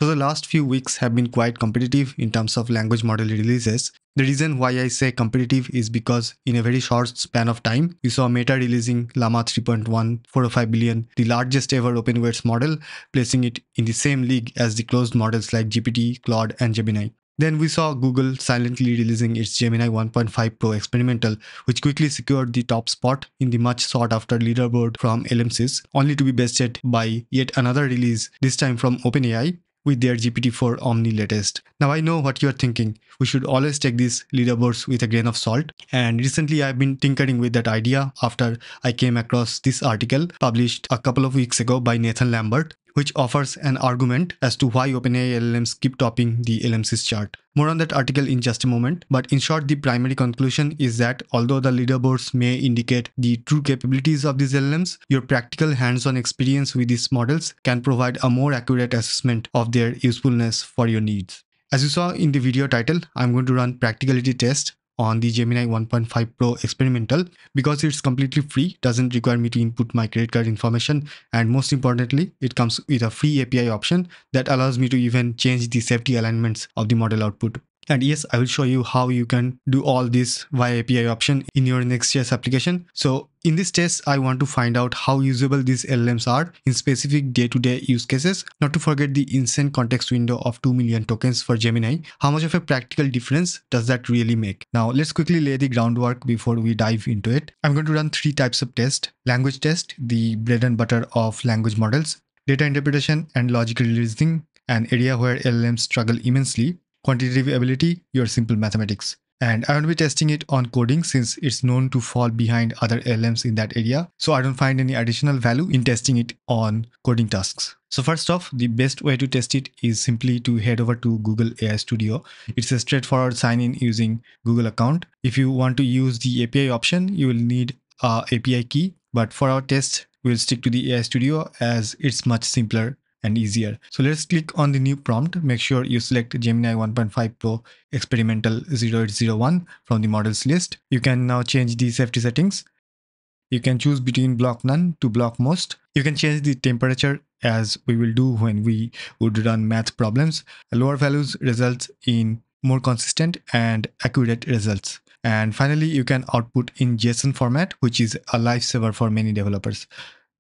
So the last few weeks have been quite competitive in terms of language model releases. The reason why I say competitive is because in a very short span of time, we saw Meta releasing Llama 3.1 billion, the largest ever open weights model, placing it in the same league as the closed models like GPT, Claude, and Gemini. Then we saw Google silently releasing its Gemini 1.5 Pro experimental, which quickly secured the top spot in the much sought after leaderboard from LMSys, only to be bested by yet another release, this time from OpenAI, with their GPT-4 Omni latest. Now I know what you are thinking. We should always take these leaderboards with a grain of salt. And recently I've been tinkering with that idea after I came across this article published a couple of weeks ago by Nathan Lambert, which offers an argument as to why OpenAI LLMs keep topping the LMSys chart. More on that article in just a moment, but in short, the primary conclusion is that although the leaderboards may indicate the true capabilities of these LLMs, your practical hands-on experience with these models can provide a more accurate assessment of their usefulness for your needs. As you saw in the video title, I'm going to run practicality test on the Gemini 1.5 Pro experimental because it's completely free, doesn't require me to input my credit card information, and most importantly, it comes with a free API option that allows me to even change the safety alignments of the model output. And yes, I will show you how you can do all this via API option in your Next.js application. So in this test, I want to find out how usable these LLMs are in specific day-to-day use cases, not to forget the insane context window of 2 million tokens for Gemini. How much of a practical difference does that really make? Now, let's quickly lay the groundwork before we dive into it. I'm going to run 3 types of tests. Language test, the bread and butter of language models. Data interpretation and logical reasoning, an area where LLMs struggle immensely. Quantitative ability, your simple mathematics. And I want to be testing it on coding since it's known to fall behind other LLMs in that area. So I don't find any additional value in testing it on coding tasks. So first off, the best way to test it is simply to head over to Google AI Studio. It's a straightforward sign in using Google account. If you want to use the API option, you will need a API key. But for our test, we'll stick to the AI Studio as it's much simpler and easier. So let's click on the new prompt. Make sure you select Gemini 1.5 Pro Experimental 0801 from the models list. You can now change the safety settings. You can choose between block none to block most. You can change the temperature as we will do when we would run math problems. Lower values results in more consistent and accurate results. And finally, you can output in JSON format, which is a lifesaver for many developers.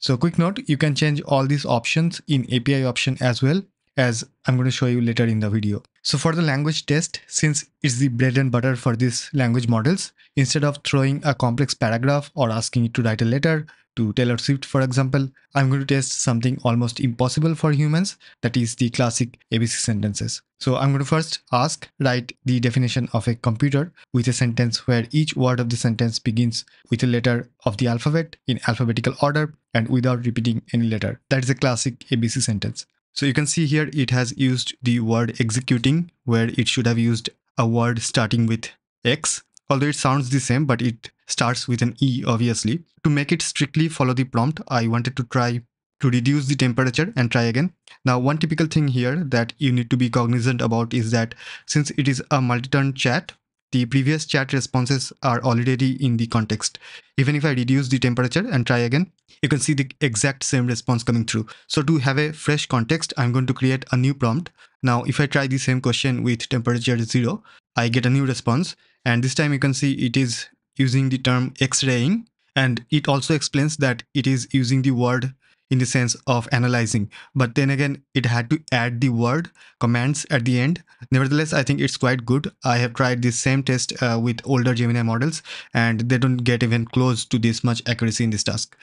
So quick note, you can change all these options in API option as well, as I'm going to show you later in the video. So for the language test, since it's the bread and butter for these language models, instead of throwing a complex paragraph or asking it to write a letter to Taylor Swift, for example, I'm going to test something almost impossible for humans, that is the classic ABC sentences. So I'm going to first ask, write the definition of a computer with a sentence where each word of the sentence begins with a letter of the alphabet in alphabetical order and without repeating any letter. That is a classic ABC sentence. So you can see here it has used the word executing where it should have used a word starting with X. Although it sounds the same, but it starts with an E, obviously. To make it strictly follow the prompt, I wanted to try to reduce the temperature and try again. Now, one typical thing here that you need to be cognizant about is that since it is a multi-turn chat, the previous chat responses are already in the context. Even if I reduce the temperature and try again, you can see the exact same response coming through. So to have a fresh context, I'm going to create a new prompt. Now, if I try the same question with temperature 0, I get a new response. And this time you can see it is using the term X-raying. And it also explains that it is using the word in the sense of analyzing. But then again, it had to add the word commands at the end. Nevertheless, I think it's quite good. I have tried this same test with older Gemini models, and they don't get even close to this much accuracy in this task.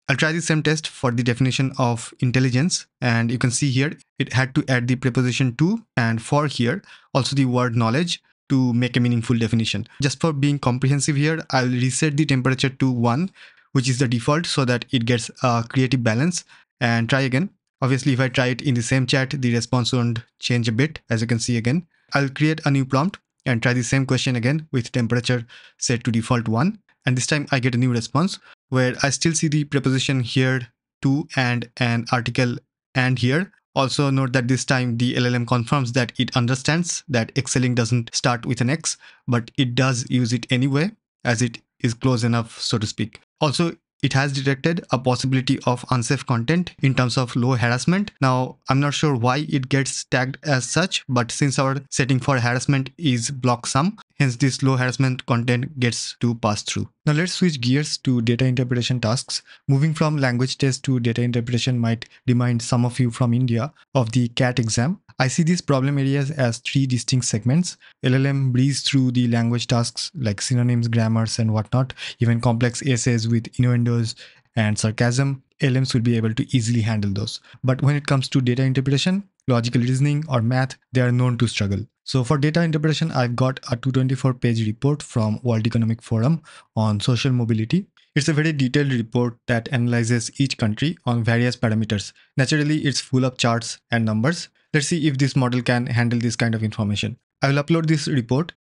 I'll try the same test for the definition of intelligence, and you can see here it had to add the preposition to and for here, also the word knowledge to make a meaningful definition. Just for being comprehensive here, I'll reset the temperature to 1, which is the default, so that it gets a creative balance, and try again. Obviously, if I try it in the same chat, the response won't change a bit, as you can see again. I'll create a new prompt and try the same question again with temperature set to default 1. And this time I get a new response where I still see the preposition here to and an article and here. Also note that this time the LLM confirms that it understands that excelling doesn't start with an X, but it does use it anyway, as it is close enough, so to speak. Also, it has detected a possibility of unsafe content in terms of low harassment. Now, I'm not sure why it gets tagged as such, but since our setting for harassment is block sum, hence this low harassment content gets to pass through. Now let's switch gears to data interpretation tasks. Moving from language test to data interpretation might remind some of you from India of the CAT exam. I see these problem areas as three distinct segments. LLM breeze through the language tasks like synonyms, grammars, and whatnot. Even complex essays with innuendos and sarcasm, LLMs will be able to easily handle those. But when it comes to data interpretation, logical reasoning, or math, they are known to struggle. So for data interpretation, I've got a 224-page report from World Economic Forum on social mobility. It's a very detailed report that analyzes each country on various parameters. Naturally, it's full of charts and numbers. Let's see if this model can handle this kind of information. I will upload this report.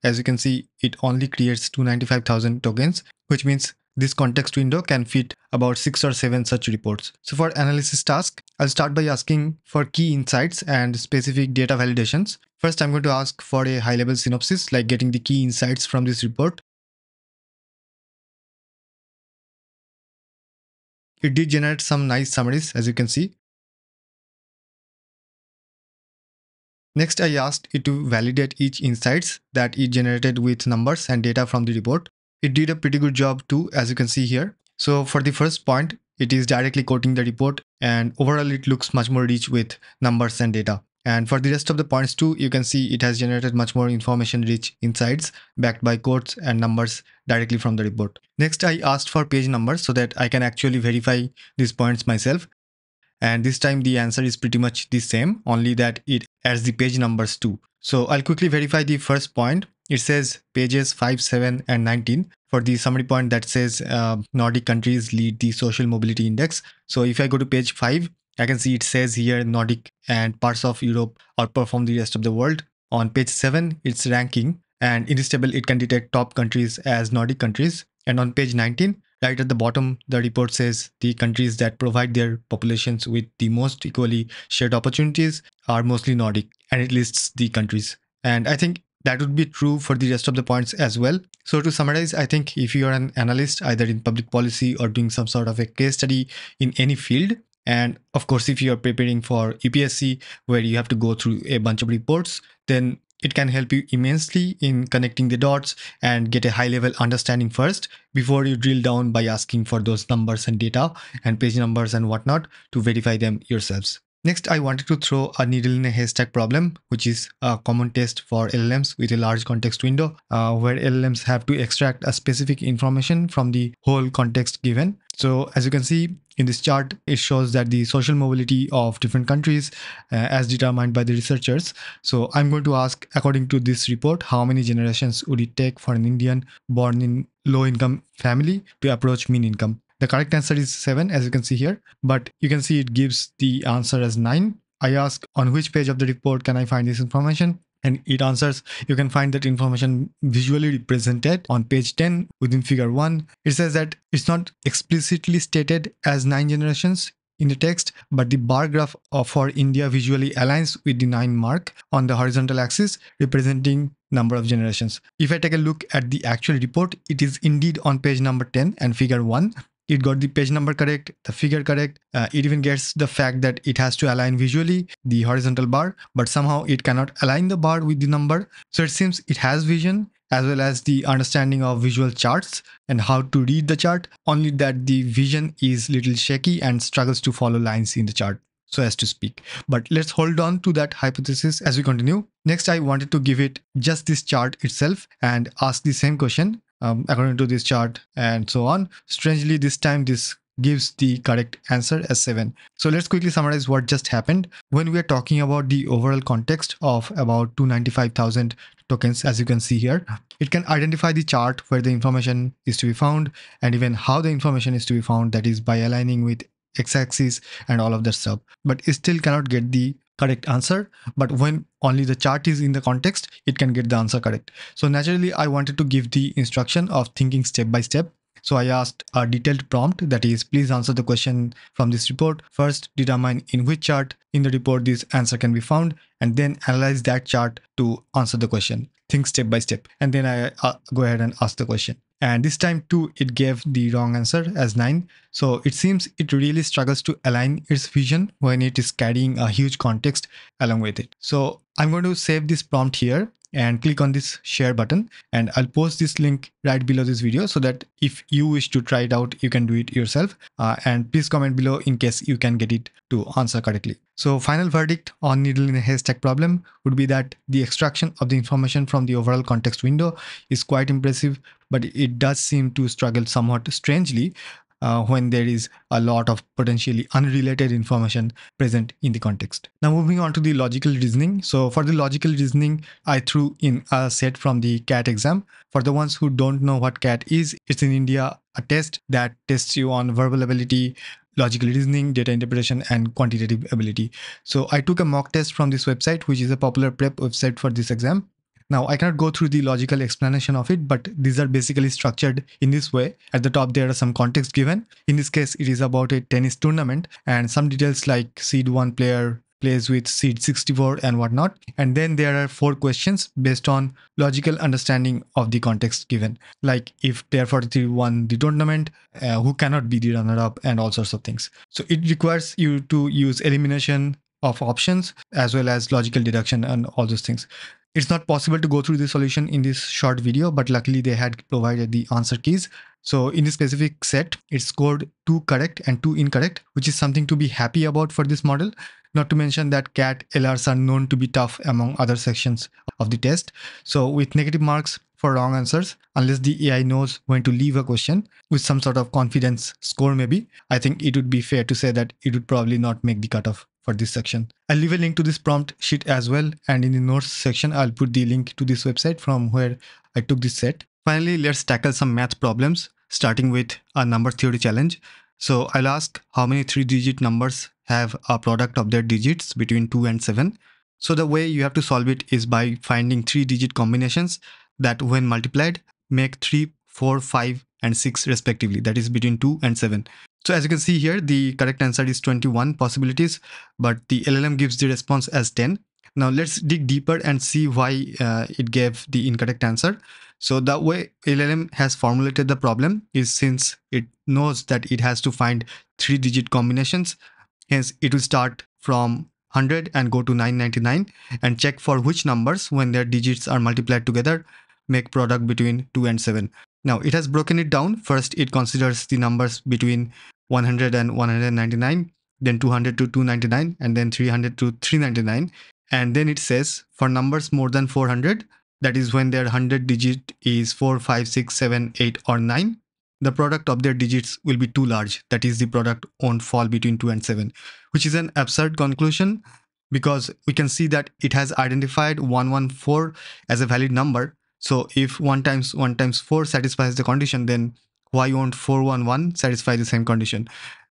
As you can see, it only creates 295,000 tokens, which means this context window can fit about 6 or 7 such reports. So for analysis task, I'll start by asking for key insights and specific data validations. First, I'm going to ask for a high-level synopsis, like getting the key insights from this report. It did generate some nice summaries, as you can see. Next, I asked it to validate each insights that it generated with numbers and data from the report. It did a pretty good job too, as you can see here. So for the first point, it is directly quoting the report, and overall it looks much more rich with numbers and data. And for the rest of the points too, you can see it has generated much more information-rich insights backed by quotes and numbers directly from the report. Next, I asked for page numbers so that I can actually verify these points myself. And this time the answer is pretty much the same, only that it adds the page numbers too. So I'll quickly verify the first point. It says pages 5, 7, and 19. For the summary point that says Nordic countries lead the social mobility index. So if I go to page 5, I can see it says here Nordic and parts of Europe outperform the rest of the world. On page 7, it's ranking, and in this table it can detect top countries as Nordic countries. And on page 19, right at the bottom, the report says the countries that provide their populations with the most equally shared opportunities are mostly Nordic, and it lists the countries. And I think that would be true for the rest of the points as well. So to summarize, I think if you are an analyst, either in public policy or doing some sort of a case study in any field, and of course, if you are preparing for UPSC, where you have to go through a bunch of reports, then it can help you immensely in connecting the dots and get a high-level understanding first before you drill down by asking for those numbers and data and page numbers and whatnot to verify them yourselves. Next, I wanted to throw a needle in a haystack problem, which is a common test for LLMs with a large context window, where LLMs have to extract a specific information from the whole context given. So as you can see in this chart, it shows that the social mobility of different countries as determined by the researchers. So I'm going to ask, according to this report, how many generations would it take for an Indian born in low-income family to approach mean income? The correct answer is 7, as you can see here, but you can see it gives the answer as 9. I ask on which page of the report can I find this information? And it answers, you can find that information visually represented on page 10 within figure 1. It says that it's not explicitly stated as 9 generations in the text, but the bar graph for India visually aligns with the 9 mark on the horizontal axis, representing number of generations. If I take a look at the actual report, it is indeed on page number 10 and figure 1. It got the page number correct, the figure correct. It even gets the fact that it has to align visually the horizontal bar, but somehow it cannot align the bar with the number. So it seems it has vision as well as the understanding of visual charts and how to read the chart, only that the vision is little shaky and struggles to follow lines in the chart, so as to speak. But let's hold on to that hypothesis as we continue. Next, I wanted to give it just this chart itself and ask the same question. According to this chart and so on. Strangely, this time this gives the correct answer as 7. So let's quickly summarize what just happened. When we are talking about the overall context of about 295,000 tokens, as you can see here, it can identify the chart where the information is to be found and even how the information is to be found, that is by aligning with x-axis and all of that stuff, but it still cannot get the correct answer. But when only the chart is in the context, it can get the answer correct. So naturally, I wanted to give the instruction of thinking step by step. So I asked a detailed prompt, that is, please answer the question from this report. First, determine in which chart in the report this answer can be found, and then analyze that chart to answer the question. Think step by step. And then I go ahead and ask the question. And this time too, it gave the wrong answer as 9. So it seems it really struggles to align its vision when it is carrying a huge context along with it. So I'm going to save this prompt here and click on this share button, and I'll post this link right below this video so that if you wish to try it out, you can do it yourself. And please comment below in case you can get it to answer correctly. So final verdict on needle in a haystack problem would be that the extraction of the information from the overall context window is quite impressive, but it does seem to struggle somewhat strangely when there is a lot of potentially unrelated information present in the context. Now moving on to the logical reasoning. So for the logical reasoning, I threw in a set from the CAT exam. For the ones who don't know what CAT is, it's in India a test that tests you on verbal ability, logical reasoning, data interpretation, and quantitative ability. So I took a mock test from this website, which is a popular prep website for this exam. Now, I cannot go through the logical explanation of it, but these are basically structured in this way. At the top, there are some context given. In this case, it is about a tennis tournament and some details like seed 1 player plays with seed 64 and whatnot. And then there are 4 questions based on logical understanding of the context given. Like if player 43 won the tournament, who cannot be the runner-up, and all sorts of things. So it requires you to use elimination of options as well as logical deduction and all those things. It's not possible to go through the solution in this short video, but luckily they had provided the answer keys. So in this specific set, it scored 2 correct and 2 incorrect, which is something to be happy about for this model. Not to mention that CAT LRs are known to be tough among other sections of the test. So with negative marks for wrong answers, unless the AI knows when to leave a question with some sort of confidence score maybe, I think it would be fair to say that it would probably not make the cutoff for this section. I'll leave a link to this prompt sheet as well, and in the notes section I'll put the link to this website from where I took this set. Finally, let's tackle some math problems, starting with a number theory challenge. So I'll ask how many 3-digit numbers have a product of their digits between 2 and 7. So the way you have to solve it is by finding 3-digit combinations that when multiplied make 3, 4, 5 and 6 respectively, that is between 2 and 7. So as you can see here, the correct answer is 21 possibilities, but the LLM gives the response as 10. Now let's dig deeper and see why it gave the incorrect answer. So the way LLM has formulated the problem is, since it knows that it has to find 3-digit combinations, hence it will start from 100 and go to 999 and check for which numbers, when their digits are multiplied together, make product between 2 and 7. Now it has broken it down. First, it considers the numbers between 100 and 199, then 200 to 299, and then 300 to 399. And then it says for numbers more than 400, that is when their 100 digit is 4, 5, 6, 7, 8 or 9, the product of their digits will be too large. That is, the product won't fall between 2 and 7, which is an absurd conclusion because we can see that it has identified 114 as a valid number. So if 1 times 1 times 4 satisfies the condition, then why won't 411 satisfy the same condition?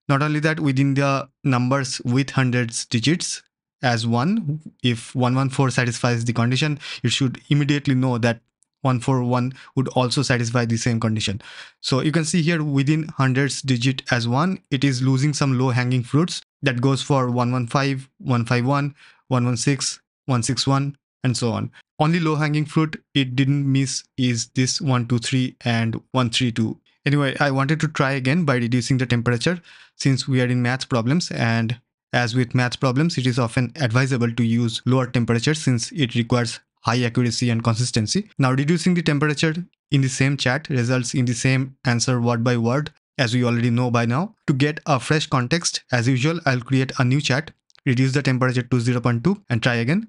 Not only that, within the numbers with hundreds digits as 1, if 114 satisfies the condition, it should immediately know that 141 would also satisfy the same condition. So you can see here within hundreds digit as 1, it is losing some low hanging fruits that goes for 115, 151, 116, 161 and so on. Only low hanging fruit it didn't miss is this 123 and 132. Anyway, I wanted to try again by reducing the temperature, since we are in math problems, and as with math problems, it is often advisable to use lower temperature since it requires high accuracy and consistency. Now reducing the temperature in the same chat results in the same answer word by word, as we already know by now. To get a fresh context, as usual, I'll create a new chat, reduce the temperature to 0.2 and try again.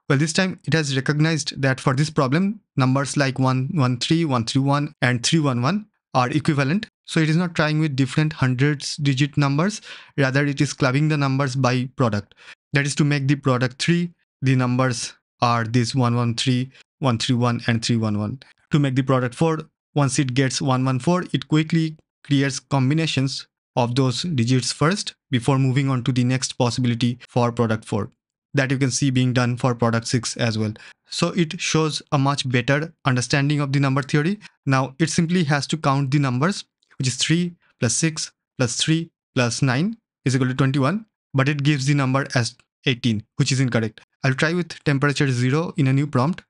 Well, this time it has recognized that for this problem, numbers like 113, 131 and 311 are equivalent. So it is not trying with different hundreds digit numbers, rather it is clubbing the numbers by product. That is to make the product 3, the numbers are this 113, 131 and 311. To make the product 4, once it gets 114, it quickly creates combinations of those digits first before moving on to the next possibility for product 4. That you can see being done for product 6 as well. So it shows a much better understanding of the number theory. Now it simply has to count the numbers, which is 3 plus 6 plus 3 plus 9 is equal to 21, but it gives the number as 18, which is incorrect. I'll try with temperature 0 in a new prompt.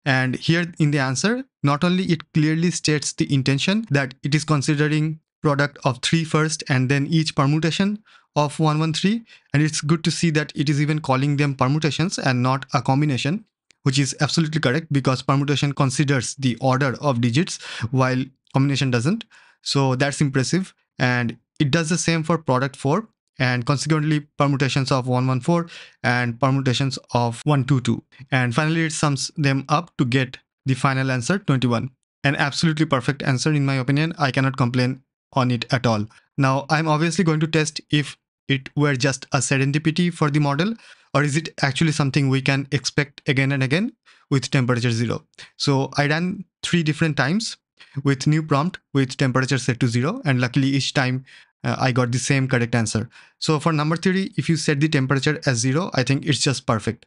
And here in the answer, not only it clearly states the intention that it is considering product of 3 first and then each permutation of 113, and it's good to see that it is even calling them permutations and not a combination, which is absolutely correct because permutation considers the order of digits while combination doesn't. So that's impressive. And it does the same for product 4 and consequently permutations of 114 and permutations of 122. And finally, it sums them up to get the final answer 21. An absolutely perfect answer in my opinion. I cannot complain on it at all. Now, I'm obviously going to test if it were just a serendipity for the model, or is it actually something we can expect again and again with temperature 0. So I ran 3 different times with new prompt with temperature set to 0, and luckily each time I got the same correct answer. So for number theory, if you set the temperature as 0, I think it's just perfect.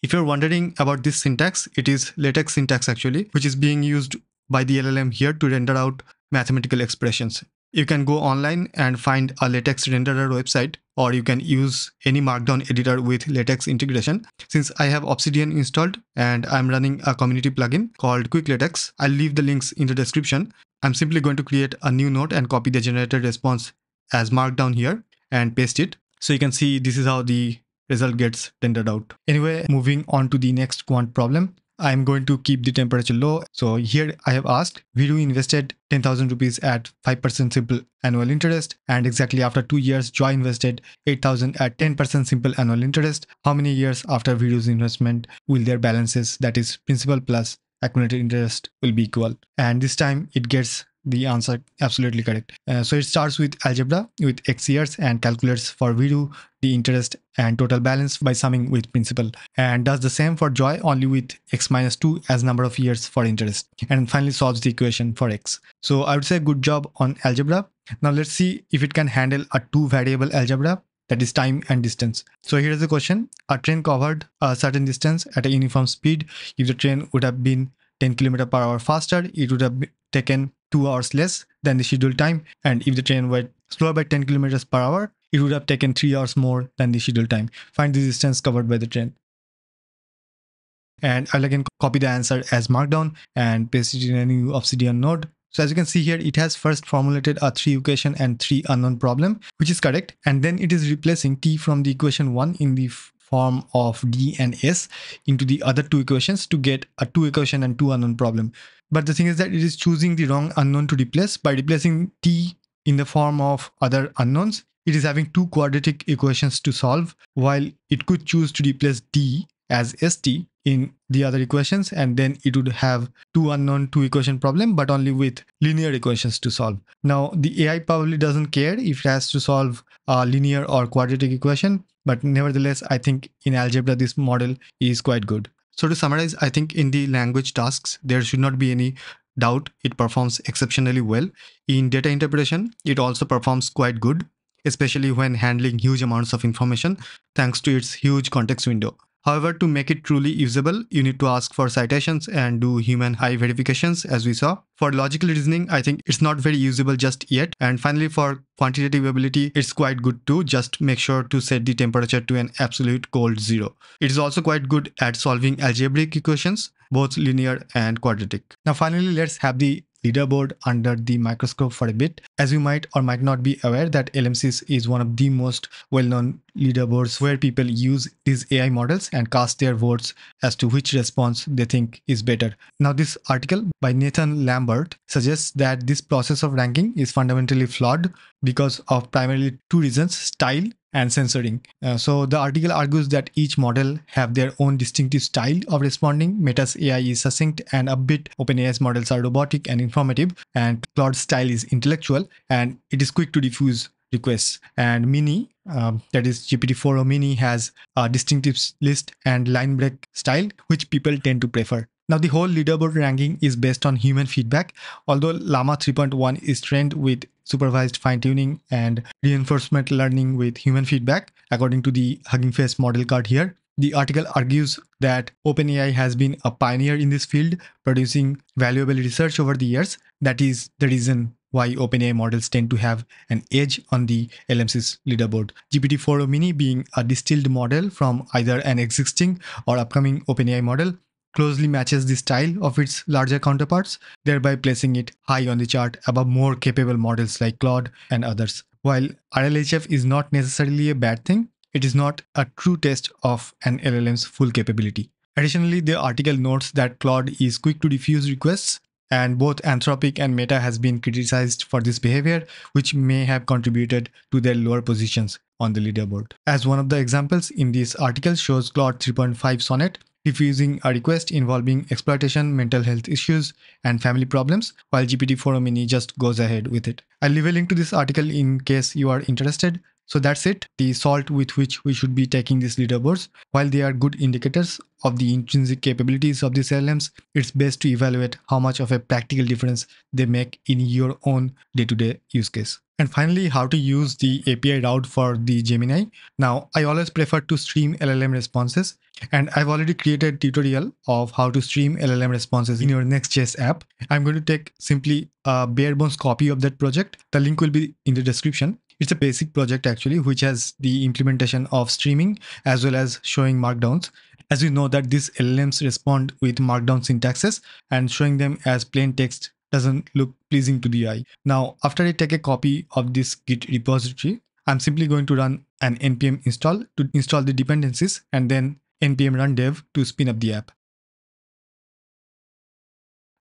If you're wondering about this syntax, it is LaTeX syntax actually, which is being used by the LLM here to render out mathematical expressions. You can go online and find a LaTeX renderer website, or you can use any markdown editor with LaTeX integration. Since I have Obsidian installed and I'm running a community plugin called Quick LaTeX, I'll leave the links in the description. I'm simply going to create a new node and copy the generated response as markdown here and paste it. So you can see this is how the result gets rendered out. Anyway, moving on to the next quant problem. I'm going to keep the temperature low. So here I have asked, Viru invested 10,000 rupees at 5% simple annual interest, and exactly after 2 years, Joy invested 8,000 at 10% simple annual interest. How many years after Viru's investment will their balances, that is principal plus accumulated interest, will be equal? And this time it gets the answer absolutely correct. So it starts with algebra with x years and calculates for Viru the interest and total balance by summing with principal, and does the same for Joy only with x minus 2 as number of years for interest, and finally solves the equation for x. So I would say good job on algebra. Now let's see if it can handle a 2 variable algebra, that is time and distance. So here's the question. A train covered a certain distance at a uniform speed. If the train would have been 10 km per hour faster, it would have taken 2 hours less than the scheduled time, and if the train were slower by 10 kilometers per hour, it would have taken 3 hours more than the scheduled time. Find the distance covered by the train. And I'll again copy the answer as markdown and paste it in a new Obsidian node. So as you can see here, it has first formulated a 3 equation and 3 unknown problem, which is correct. And then it is replacing t from the equation 1 in the form of d and s into the other 2 equations to get a 2 equation and 2 unknown problem. But the thing is that it is choosing the wrong unknown to replace. By replacing t in the form of other unknowns, it is having 2 quadratic equations to solve, while it could choose to replace d as st in the other equations, and then it would have 2 unknown 2 equation problem, but only with linear equations to solve. Now the AI probably doesn't care if it has to solve a linear or quadratic equation, but nevertheless I think in algebra this model is quite good. So to summarize, I think in the language tasks there should not be any doubt, it performs exceptionally well. In data interpretation, it also performs quite good, especially when handling huge amounts of information thanks to its huge context window. However, to make it truly usable, you need to ask for citations and do human eye verifications, as we saw. For logical reasoning, I think it's not very usable just yet. And finally, for quantitative ability, it's quite good too. Just make sure to set the temperature to an absolute cold 0. It is also quite good at solving algebraic equations, both linear and quadratic. Now, finally, let's have the leaderboard under the microscope for a bit. As you might or might not be aware that LMSys is one of the most well-known leaderboards where people use these AI models and cast their votes as to which response they think is better. Now this article by Nathan Lambert suggests that this process of ranking is fundamentally flawed because of primarily 2 reasons: style and censoring. So the article argues that each model have their own distinctive style of responding. Meta's AI is succinct and upbeat, OpenAI's models are robotic and informative, and Claude's style is intellectual and it is quick to diffuse requests. And Mini, that is GPT-4o Mini, has a distinctive list and line break style, which people tend to prefer. Now the whole leaderboard ranking is based on human feedback. Although Llama 3.1 is trained with supervised fine-tuning and reinforcement learning with human feedback, according to the Hugging Face model card here, the article argues that OpenAI has been a pioneer in this field, producing valuable research over the years. That is the reason why OpenAI models tend to have an edge on the LMC's leaderboard. GPT-4o Mini, being a distilled model from either an existing or upcoming OpenAI model, closely matches the style of its larger counterparts, thereby placing it high on the chart above more capable models like Claude and others. While RLHF is not necessarily a bad thing, it is not a true test of an LLM's full capability. Additionally, the article notes that Claude is quick to diffuse requests, and both Anthropic and Meta has been criticized for this behavior, which may have contributed to their lower positions on the leaderboard. As one of the examples in this article shows Claude 3.5 Sonnet diffusing a request involving exploitation, mental health issues, and family problems, while GPT-4o Mini just goes ahead with it. I'll leave a link to this article in case you are interested. So that's it, the salt with which we should be taking these leaderboards. While they are good indicators of the intrinsic capabilities of these LLMs, it's best to evaluate how much of a practical difference they make in your own day-to-day use case. And finally, how to use the API route for the Gemini. Now, I always prefer to stream LLM responses, and I've already created a tutorial of how to stream LLM responses in your Next.js app. I'm going to take simply a bare bones copy of that project. The link will be in the description. It's a basic project actually, which has the implementation of streaming as well as showing markdowns. As we know that these LLMs respond with markdown syntaxes, and showing them as plain text doesn't look pleasing to the eye. Now, after I take a copy of this Git repository, I'm simply going to run an npm install to install the dependencies, and then npm run dev to spin up the app.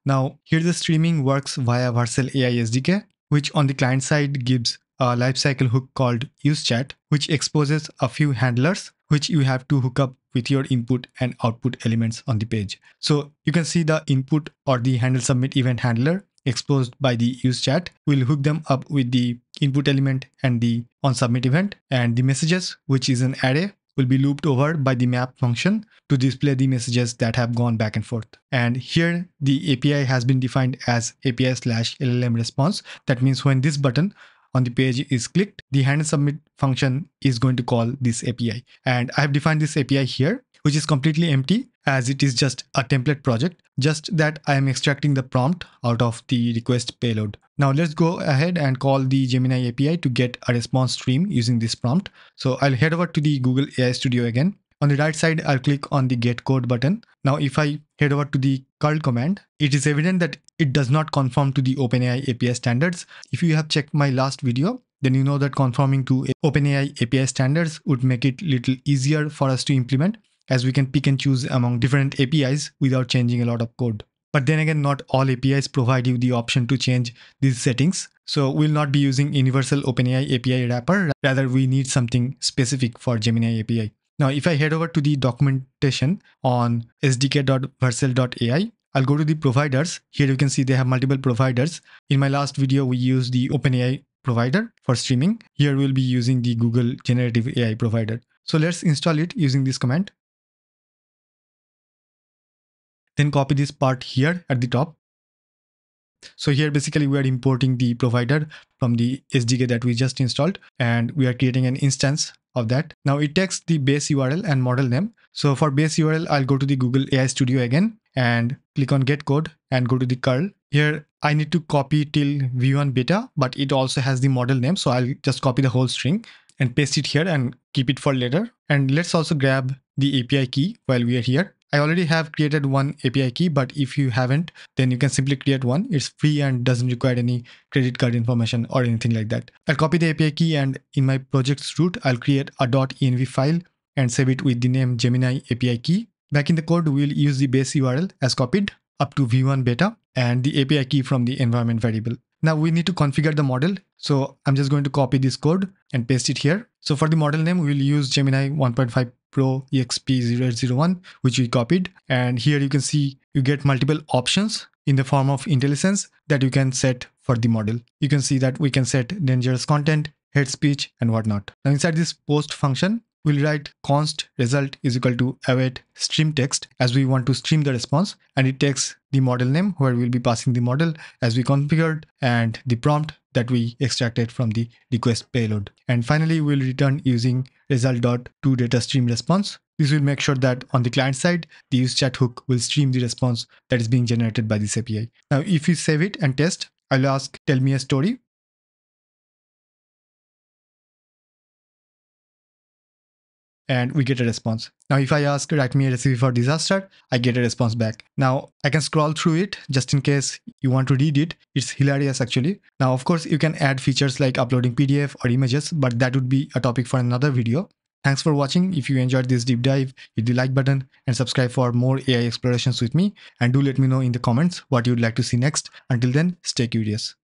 Now, here the streaming works via Vercel AI SDK, which on the client side gives a lifecycle hook called useChat, which exposes a few handlers which you have to hook up with your input and output elements on the page. So you can see the input or the handle submit event handler exposed by the useChat. We'll hook them up with the input element and the onSubmit event, and the messages, which is an array, will be looped over by the map function to display the messages that have gone back and forth. And here the API has been defined as API/LLM response. That means when this button on the page is clicked, the handle submit function is going to call this API. And I have defined this API here, which is completely empty as it is just a template project, just that I am extracting the prompt out of the request payload. Now let's go ahead and call the Gemini API to get a response stream using this prompt. So I'll head over to the Google AI Studio again. On the right side, I'll click on the get code button. Now, if I head over to the curl command, it is evident that it does not conform to the OpenAI API standards. If you have checked my last video, then you know that conforming to OpenAI API standards would make it a little easier for us to implement, as we can pick and choose among different APIs without changing a lot of code. But then again, not all APIs provide you the option to change these settings. So we'll not be using universal OpenAI API wrapper. Rather, we need something specific for Gemini API. Now, if I head over to the documentation on sdk.vercel.ai, I'll go to the providers. Here you can see they have multiple providers. In my last video, we used the OpenAI provider for streaming. Here we'll be using the Google Generative AI provider. So let's install it using this command. Then copy this part here at the top. So here basically we are importing the provider from the SDK that we just installed, and we are creating an instance of that. Now it takes the base URL and model name. So for base URL, I'll go to the Google AI Studio again and click on get code and go to the curl. Here I need to copy till v1 beta, but it also has the model name. So I'll just copy the whole string and paste it here and keep it for later. And let's also grab the API key while we are here. I already have created one API key, but if you haven't, then you can simply create one. It's free and doesn't require any credit card information or anything like that. I'll copy the API key, and in my project's root, I'll create a .env file and save it with the name Gemini API key. Back in the code, we'll use the base URL as copied up to v1 beta and the API key from the environment variable. Now we need to configure the model. So I'm just going to copy this code and paste it here. So for the model name, we'll use Gemini 1.5 Pro EXP0801, which we copied. And here you can see you get multiple options in the form of IntelliSense that you can set for the model. You can see that we can set dangerous content, hate speech, and whatnot. Now inside this post function, we'll write const result is equal to await stream text, as we want to stream the response, and it takes the model name where we'll be passing the model as we configured and the prompt that we extracted from the request payload. And finally, we'll return using result.toDataStreamResponse. This will make sure that on the client side, the useChat hook will stream the response that is being generated by this API. Now, if you save it and test, I'll ask, tell me a story. And we get a response. Now, if I ask, write me a recipe for disaster, I get a response back. Now, I can scroll through it just in case you want to read it. It's hilarious, actually. Now, of course, you can add features like uploading PDF or images, but that would be a topic for another video. Thanks for watching. If you enjoyed this deep dive, hit the like button and subscribe for more AI explorations with me. And do let me know in the comments what you'd like to see next. Until then, stay curious.